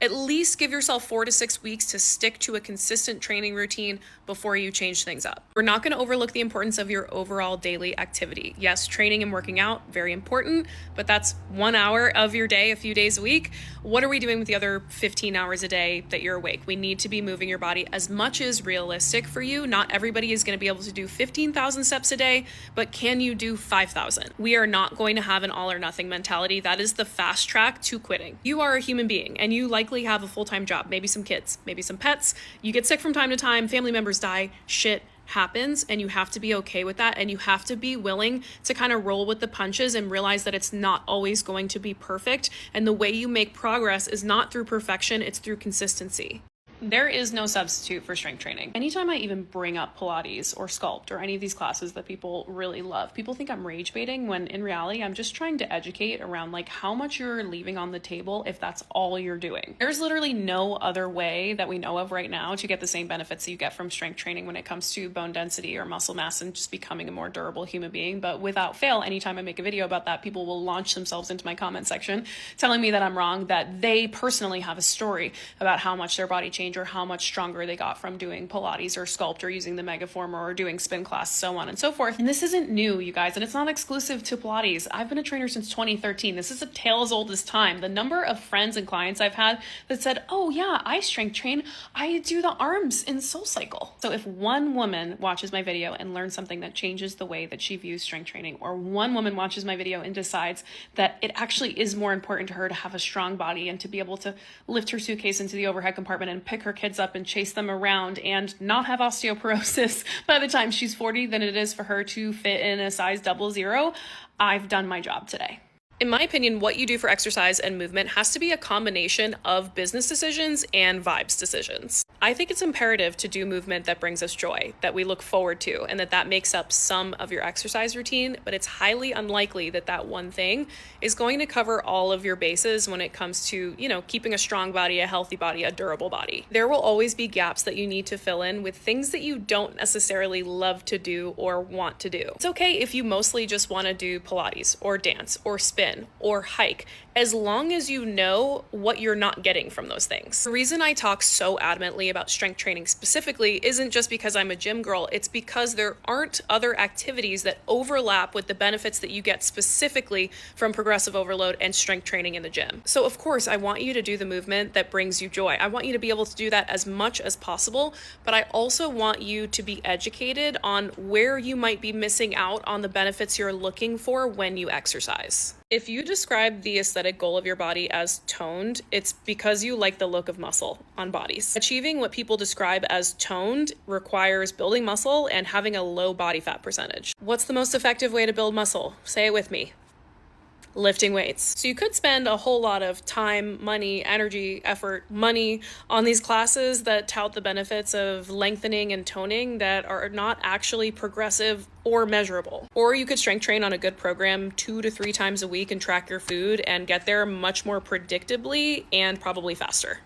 At least give yourself 4 to 6 weeks to stick to a consistent training routine before you change things up. We're not going to overlook the importance of your overall daily activity. Yes, training and working out, very important, but that's 1 hour of your day, a few days a week. What are we doing with the other 15 hours a day that you're awake? We need to be moving your body as much as realistic for you. Not everybody is going to be able to do 15,000 steps a day, but can you do 5,000? We are not going to have an all or nothing mentality. That is the fast track to quitting. You are a human being and you likely have a full-time job, maybe some kids, maybe some pets. You get sick from time to time, family members die, shit happens, and you have to be okay with that, and you have to be willing to kind of roll with the punches and realize that it's not always going to be perfect, and the way you make progress is not through perfection, it's through consistency. There is no substitute for strength training. Anytime I even bring up Pilates or Sculpt or any of these classes that people really love, people think I'm rage baiting, when in reality, I'm just trying to educate around like how much you're leaving on the table if that's all you're doing. There's literally no other way that we know of right now to get the same benefits that you get from strength training when it comes to bone density or muscle mass and just becoming a more durable human being. But without fail, anytime I make a video about that, people will launch themselves into my comment section telling me that I'm wrong, that they personally have a story about how much their body changed or how much stronger they got from doing Pilates or Sculpt or using the Megaformer or doing spin class, so on and so forth. And this isn't new, you guys, and it's not exclusive to Pilates. I've been a trainer since 2013. This is a tale as old as time. The number of friends and clients I've had that said, oh yeah, I strength train, I do the arms in SoulCycle. So if one woman watches my video and learns something that changes the way that she views strength training, or one woman watches my video and decides that it actually is more important to her to have a strong body and to be able to lift her suitcase into the overhead compartment and pick her kids up and chase them around and not have osteoporosis by the time she's 40 than it is for her to fit in a size 00, I've done my job today. In my opinion, what you do for exercise and movement has to be a combination of business decisions and vibes decisions. I think it's imperative to do movement that brings us joy, that we look forward to, and that makes up some of your exercise routine, but it's highly unlikely that that one thing is going to cover all of your bases when it comes to, keeping a strong body, a healthy body, a durable body. There will always be gaps that you need to fill in with things that you don't necessarily love to do or want to do. It's okay if you mostly just want to do Pilates or dance or spin or hike, as long as you know what you're not getting from those things. The reason I talk so adamantly about strength training specifically isn't just because I'm a gym girl, it's because there aren't other activities that overlap with the benefits that you get specifically from progressive overload and strength training in the gym. So of course, I want you to do the movement that brings you joy. I want you to be able to do that as much as possible, but I also want you to be educated on where you might be missing out on the benefits you're looking for when you exercise. If you describe the aesthetic goal of your body as toned, it's because you like the look of muscle on bodies. Achieving what people describe as toned requires building muscle and having a low body fat percentage. What's the most effective way to build muscle? Say it with me. Lifting weights. So you could spend a whole lot of time, money, energy, effort, money on these classes that tout the benefits of lengthening and toning that are not actually progressive or measurable. Or you could strength train on a good program 2 to 3 times a week and track your food and get there much more predictably and probably faster.